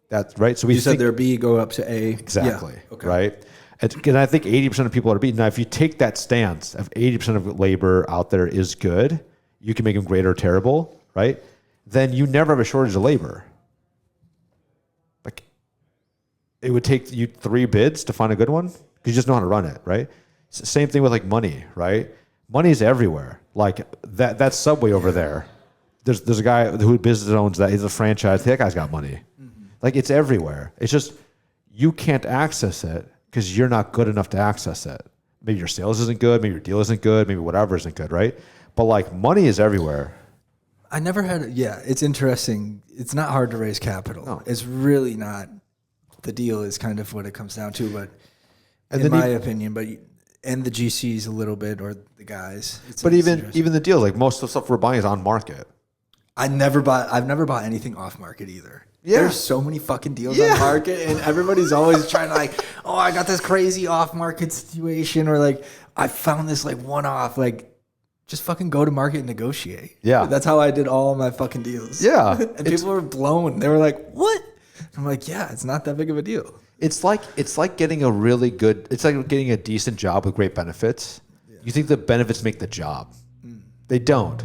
That's right. So you said their B go up to A. Exactly. Yeah. Okay. Right. And I think 80% of people are B. Now, if you take that stance of 80% of labor out there is good, you can make them great or terrible, right? Then you never have a shortage of labor. Like it would take you 3 bids to find a good one because you just know how to run it, right? It's the same thing with like money, right? money's everywhere. Like that Subway over there. There's a guy who business owns that. He's a franchise. That guy's got money. Mm-hmm. Like it's everywhere. It's just you can't access it because you're not good enough to access it. Maybe your sales isn't good. Maybe your deal isn't good. Maybe whatever isn't good, right? But like money is everywhere. I never had. Yeah, it's interesting. It's not hard to raise capital. No. It's really not. The deal is kind of what it comes down to, but in my opinion, and the GCs a little bit or the guys. But even the deal, like most of the stuff we're buying is on market. I've never bought anything off market either. Yeah. There's so many fucking deals on market, and everybody's always trying to like, oh, I got this crazy off market situation, or like I found this like one off. Like, just fucking go to market and negotiate. Yeah, that's how I did all my fucking deals. Yeah, and people were blown. They were like, what? I'm like, yeah, it's not that big of a deal. It's like getting a really good. It's like getting a decent job with great benefits. Yeah. You think the benefits make the job? They don't.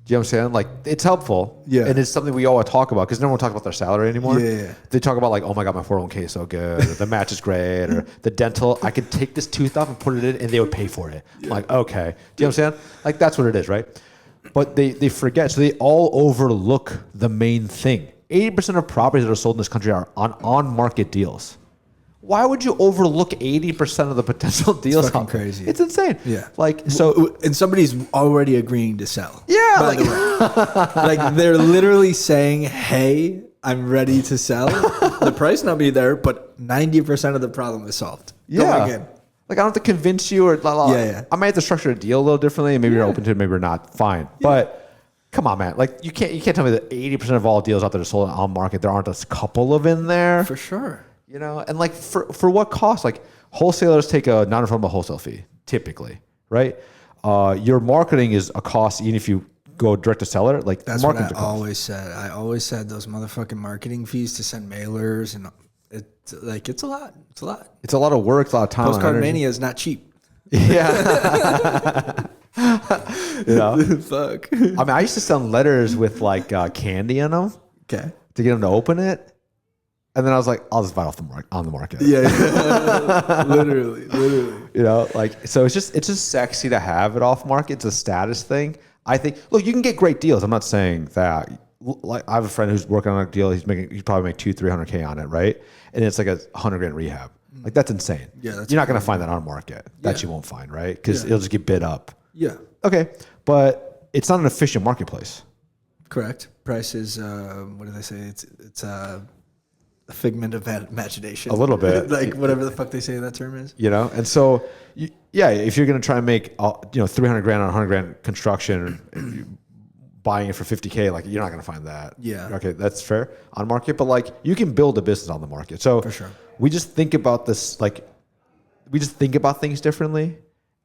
Do you know what I'm saying? Like, it's helpful. Yeah. And it's something we all talk about because no one talks about their salary anymore. Yeah. They talk about like, oh my God, my 401k is so good. Or the match is great. Or the dental, I could take this tooth off and put it in and they would pay for it. Yeah. I'm like, okay. Do you know what I'm saying? Like, that's what it is, right? But they forget. So they all overlook the main thing. 80% of properties that are sold in this country are on market deals. Why would you overlook 80% of the potential deals? It's fucking crazy. It's insane. Yeah. Like, so, and somebody's already agreeing to sell. Yeah. By the way. Like they're literally saying, "Hey, I'm ready to sell." The price not be there, but 90% of the problem is solved. Yeah. Like I don't have to convince you or yeah. I might have to structure a deal a little differently, and maybe you're open to it, maybe you're not. Fine, but come on, man. Like you can't tell me that 80% of all deals out there are sold on market. There aren't a couple of in there for sure. You know, and like for what cost? Like wholesalers take a non-refundable wholesale fee, typically, right? Your marketing is a cost, even if you go direct to seller. Like that's what I always said. I always said those motherfucking marketing fees to send mailers, and it's a lot. It's a lot. It's a lot of work, a lot of time. Postcard Mania is not cheap. Yeah. You know, fuck. I mean, I used to send letters with like candy in them. Okay. To get them to open it. And then I was like, I'll just buy it on the market. Yeah. literally. You know, like, so it's just sexy to have it off market. It's a status thing. I think, look, you can get great deals. I'm not saying that. Like, I have a friend who's working on a deal. He's probably make $200,000-300K on it, right? And it's like $100,000 rehab. Like, that's insane. Yeah, you're not going to find that on market. That you won't find, right? Because it'll just get bid up. Yeah. Okay. But it's not an efficient marketplace. Correct. Price is, what do they say? It's a figment of imagination. A little bit. Like whatever the fuck they say that term is. You know? And so, if you're going to try and make, $300,000 on $100,000 construction, buying it for $50K, like you're not going to find that. Yeah. Okay, that's fair on market, but like you can build a business on the market. So for sure. We just think about this, like we just think about things differently.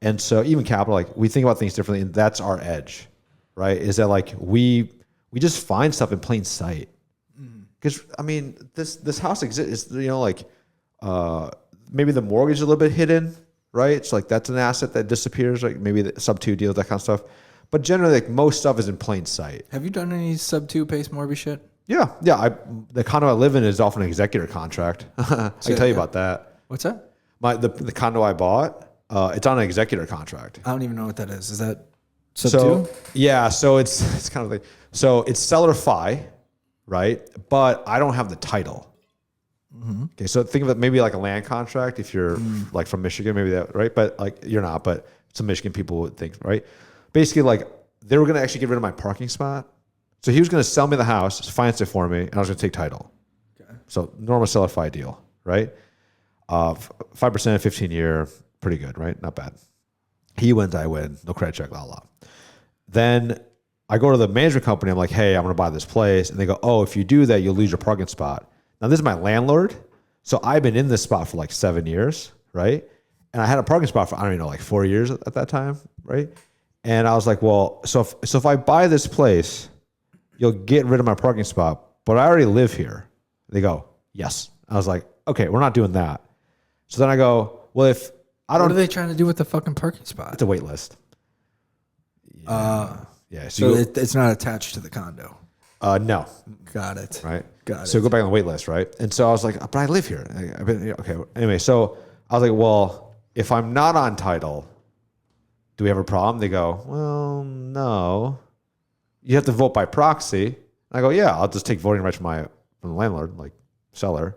And so even capital, like we think about things differently, and that's our edge, right? Is that like we just find stuff in plain sight. Because I mean, this house exists. You know, like maybe the mortgage is a little bit hidden, right? It's like that's an asset that disappears, like maybe the sub-2 deals, that kind of stuff. But generally, like most stuff is in plain sight. Have you done any sub-2 pace mortgage shit? Yeah. The condo I live in is often an executor contract. I can tell you about that. What's that? The condo I bought, it's on an executor contract. I don't even know what that is. Is that sub-2? Yeah. So it's kind of like it's seller fi. Right, but I don't have the title. Mm-hmm. Okay, so think of it maybe like a land contract if you're like from Michigan, maybe that, right? But like you're not, but some Michigan people would think, right? Basically, like they were gonna actually get rid of my parking spot, so he was gonna sell me the house, finance it for me, and I was gonna take title. Okay. So normal seller fi deal, right? 5%, 15-year, pretty good, right? Not bad. He wins, I win, no credit check, blah. Then I go to the management company. I'm like, hey, I'm going to buy this place. And they go, oh, if you do that, you'll lose your parking spot. Now, this is my landlord. So I've been in this spot for like 7 years, right? And I had a parking spot for, I don't even know, like 4 years at that time, right? And I was like, well, so if I buy this place, you'll get rid of my parking spot, but I already live here. They go, yes. I was like, okay, we're not doing that. So then I go, well, if I don't... What are they trying to do with the fucking parking spot? It's a wait list. Yeah, so it's not attached to the condo. No. Got it. Right. Got it. So go back on the wait list, right? And so I was like, but I live here. I've been okay. Anyway, so I was like, well, if I'm not on title, do we have a problem? They go, well, no. You have to vote by proxy. And I go, yeah, I'll just take voting rights from the landlord, like seller.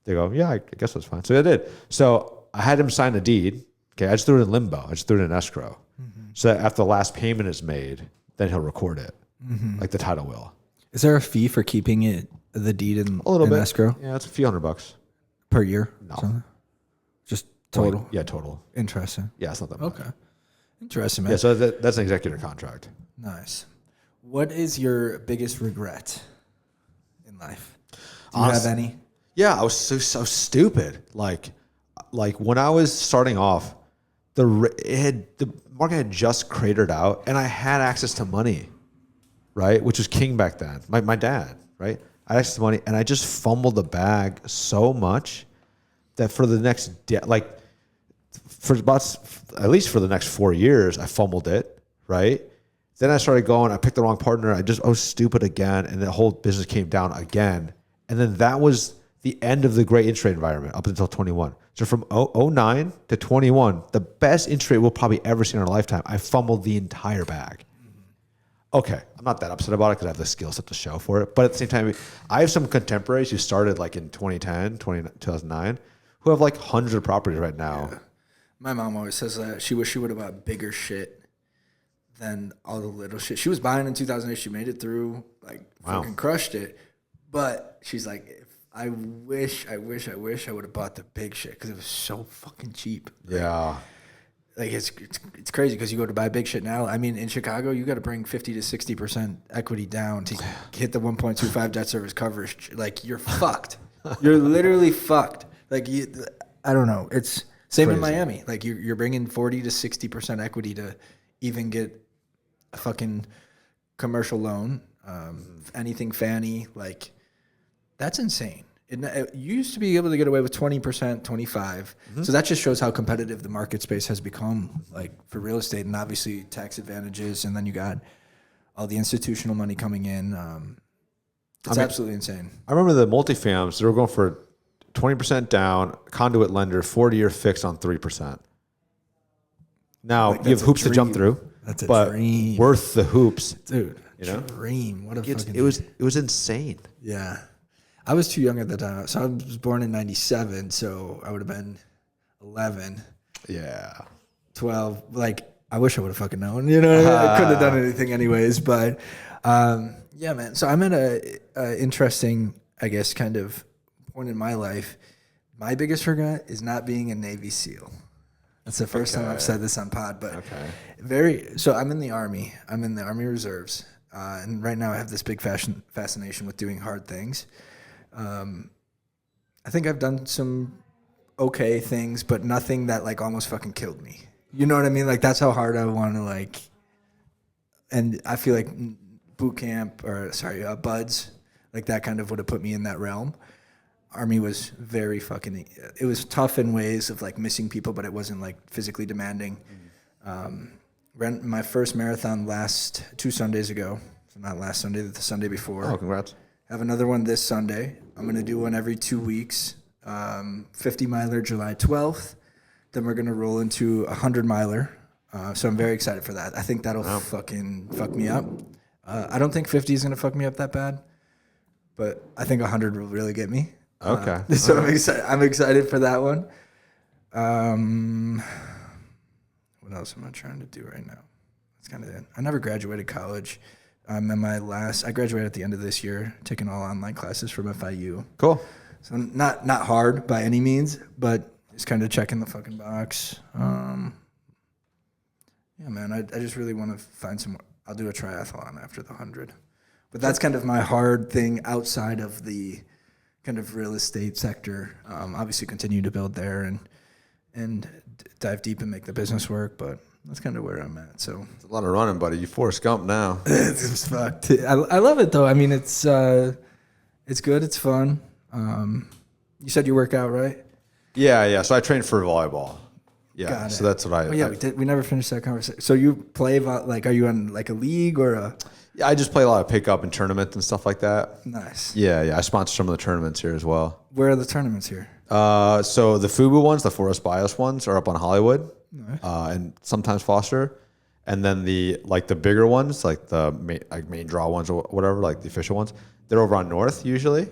They go, yeah, I guess that's fine. So I did. So I had him sign the deed. Okay, I just threw it in limbo. I just threw it in escrow. So that after the last payment is made, then he'll record it, like the title will. Is there a fee for keeping the deed in A little bit. escrow? Yeah, it's a few $100 per year. No. Something? Just total. Yeah, total. Interesting. Yeah, it's not that much. Okay. Interesting, man. Yeah, so that's an executor contract. Nice. What is your biggest regret in life? Do you have any? Yeah, I was so stupid. Like when I was starting off, the market had just cratered out, and I had access to money, right? Which was king back then. My dad, right? I had access to money, and I just fumbled the bag so much that for the next at least for the next 4 years, I fumbled it, right? Then I started going. I picked the wrong partner. I was stupid again, and the whole business came down again. And then that was the end of the great interest rate environment up until 21. So from 09 to 21, the best interest rate we'll probably ever see in our lifetime, I fumbled the entire bag. Okay, I'm not that upset about it because I have the skill set to show for it. But at the same time, I have some contemporaries who started like in 2009, who have like hundreds of properties right now. Yeah. My mom always says that she wish she would have bought bigger shit than all the little shit. She was buying in 2008. She made it through, fucking crushed it. But she's like, I wish I would have bought the big shit because it was so fucking cheap. Yeah. Like it's crazy because you go to buy big shit now. I mean, in Chicago, you got to bring 50 to 60% equity down to hit the 1.25 debt service coverage. Like you're fucked. You're literally fucked. Like I don't know. It's same in Miami. Like you're bringing 40 to 60% equity to even get a fucking commercial loan. Anything Fannie, like that's insane. It used to be able to get away with 20%, 25. So that just shows how competitive the market space has become, like for real estate, and obviously tax advantages. And then you got all the institutional money coming in. It's absolutely insane. I remember the multifams, they were going for 20% down, conduit lender, 40-year fixed on 3%. Now, you have hoops to jump through. That's a but dream. Worth the hoops. Dude, you know? Dream. What a fucking it was insane. Yeah. I was too young at the time. So I was born in 97, so I would have been 11. Yeah. 12. Like, I wish I would have fucking known. You know what I mean? I couldn't have done anything anyways. But, yeah, man. So I'm at a interesting, I guess, kind of point in my life. My biggest regret is not being a Navy SEAL. That's the first time I've said this on pod. But so I'm in the Army. I'm in the Army Reserves. And right now I have this big fascination with doing hard things. I think I've done some okay things, but nothing that like almost fucking killed me. You know what I mean? Like that's how hard I want to like. And I feel like boot camp buds, like that kind of would have put me in that realm. Army was very fucking. It was tough in ways of like missing people, but it wasn't like physically demanding. Ran my first marathon 2 Sundays ago. So not last Sunday, the Sunday before. Oh, congrats. Have another one this Sunday. I'm going to do one every 2 weeks. 50 miler July 12th. Then we're going to roll into a 100-miler. So I'm very excited for that. I think that'll fucking fuck me up. I don't think 50 is going to fuck me up that bad. But I think 100 will really get me. Okay. So I'm excited for that one. What else am I trying to do right now? That's kind of it. I never graduated college. I graduated at the end of this year, taking all online classes from FIU. Cool. So not hard by any means, but just kind of checking the fucking box. Yeah, man, I just really want to find some. I'll do a triathlon after the 100, but that's kind of my hard thing outside of the kind of real estate sector. Obviously, continue to build there and dive deep and make the business work, but. That's kind of where I'm at. So it's a lot of running, buddy. You Forrest Gump now. It's fucked. I love it though. I mean, it's good. It's fun. You said you work out, right? Yeah. So I trained for volleyball. Yeah. Got it. So that's what I. Oh yeah, we never finished that conversation. So you play like? Are you on like a league or a? Yeah, I just play a lot of pickup and tournaments and stuff like that. Nice. Yeah. I sponsor some of the tournaments here as well. Where are the tournaments here? So the FUBU ones, the Forest Bios ones, are up on Hollywood. Nice. And sometimes Foster. And then the bigger ones, like the main draw ones or whatever, like the official ones, they're over on North usually.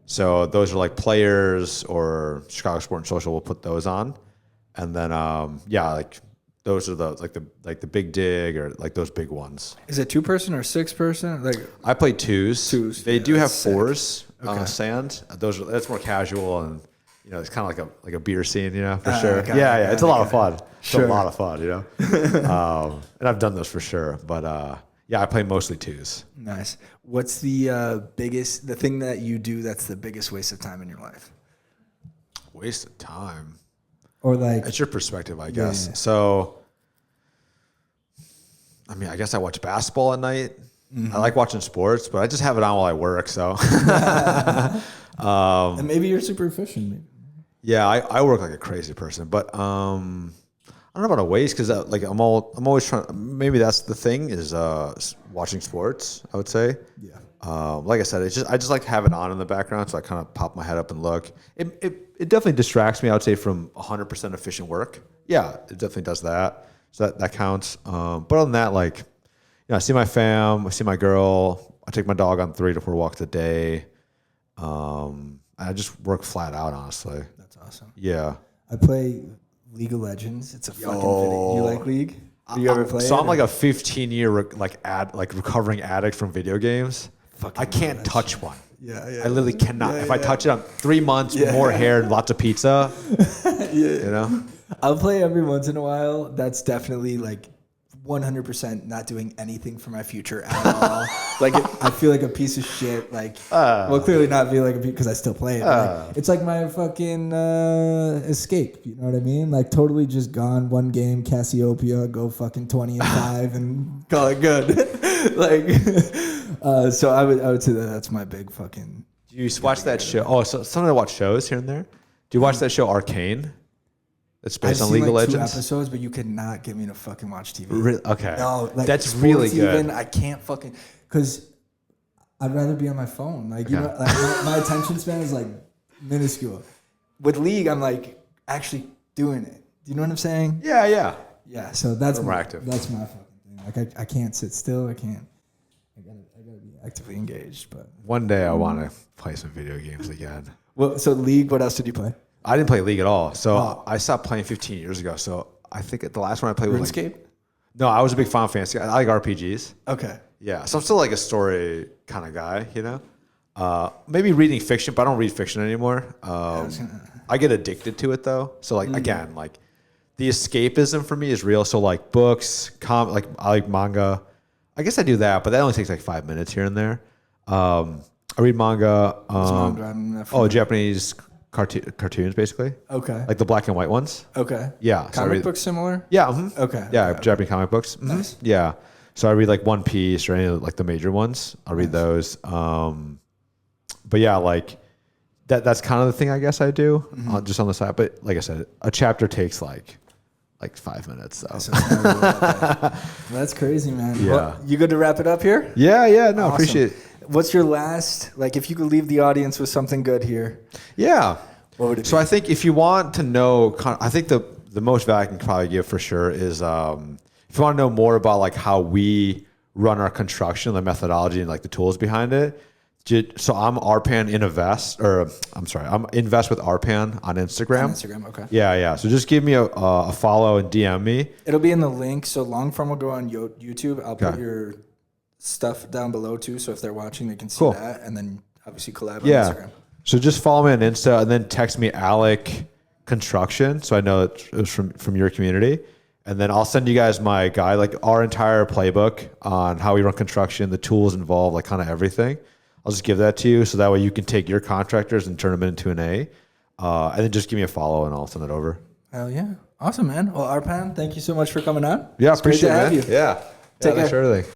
So those are like Players or Chicago Sport and Social will put those on. And then like those are the Big Dig or like those big ones. Is it 2-person or 6-person? Like I play twos. They do have fours Okay. Sand. That's more casual and it's kind of like a beer scene, for sure. Okay, Yeah, it's a lot of fun. Sure. It's a lot of fun, and I've done those for sure. But I play mostly twos. Nice. What's the the thing that you do that's the biggest waste of time in your life? Waste of time. Or like It's your perspective, I guess. Yeah. So, I mean, I guess I watch basketball at night. I like watching sports, but I just have it on while I work. So, and maybe you're super efficient. Maybe. yeah, I work like a crazy person, but I don't know about a waste because I'm always trying. Maybe that's the thing is watching sports. I would say. Yeah. Like I said, I just like to have it on in the background, so I kind of pop my head up and look. It definitely distracts me. I would say from 100% efficient work. Yeah, it definitely does that. So that counts. But other than that, I see my fam, I see my girl. I take my dog on 3 to 4 walks a day. I just work flat out, honestly. That's awesome. Yeah. I play League of Legends. It's a fucking video. You like League? Do you ever play So it? I'm like a 15-year recovering addict from video games. I can't touch one. Yeah. I literally cannot. If I touch it, I'm 3 months, more hair, and lots of pizza. I'll play every once in a while. That's definitely 100% not doing anything for my future at all. I feel like a piece of shit. Clearly not feel like a because I still play it. It's like my fucking escape. You know what I mean? Totally just gone. One game, Cassiopeia, go fucking 20-5 and call it good. So I would say that's my big fucking. Do you watch that show? Oh, so sometimes I watch shows here and there. Do you watch that show Arcane? It's based on League of Legends. 2 episodes, but you could not get me to fucking watch TV. Okay. No, that's really good. Even, I can't fucking because I'd rather be on my phone. My attention span is minuscule. With League, I'm actually doing it. Do you know what I'm saying? Yeah. Yeah. So that's more my active. That's my fucking thing. I can't sit still. I can't. I gotta be actively engaged. But one day I want to play some video games again. Well, so League. What else did you play? I didn't play League at all. So I stopped playing 15 years ago. So I think the last one I played was RuneScape? No, I was a big Final Fantasy. I like RPGs. Okay. Yeah. So I'm still a story kind of guy, Maybe reading fiction, but I don't read fiction anymore. I get addicted to it though. So again, the escapism for me is real. So books, I like manga. I guess I do that, but that only takes 5 minutes here and there. I read manga. Japanese cartoons, basically. Okay. Like the black and white ones. Okay. Yeah. Comic books similar? Yeah. Mm-hmm. Okay. Yeah, okay. Japanese comic books. Mm-hmm. Nice. Yeah. So I read One Piece or any of the major ones. I'll read those. But yeah, that's kind of the thing I guess I do just on the side. But like I said, a chapter takes 5 minutes. So. That's crazy, man. Yeah. Well, you good to wrap it up here? Yeah. No, Awesome. appreciate it. What's your last, if you could leave the audience with something good here? Yeah. What would it be? So I think if you want to know, I think the most value I can probably give for sure is if you want to know more about how we run our construction, the methodology and the tools behind it. So I'm Arpan Invest, I'm Invest with Arpan on Instagram. On Instagram, okay. Yeah. So just give me a follow and DM me. It'll be in the link. So long form will go on YouTube. I'll put your stuff down below too. So if they're watching, they can see that. And then obviously collab on Instagram. So just follow me on Insta and then text me Alec Construction. So I know it was from your community. And then I'll send you guys my guide, our entire playbook on how we run construction, the tools involved, kind of everything. I'll just give that to you so that way you can take your contractors and turn them into an A. And then just give me a follow and I'll send it over. Hell yeah. Awesome, man. Well, Arpan, thank you so much for coming on. Yeah, it's appreciate it, man. Have you. Yeah. Take care. Thanks for everything.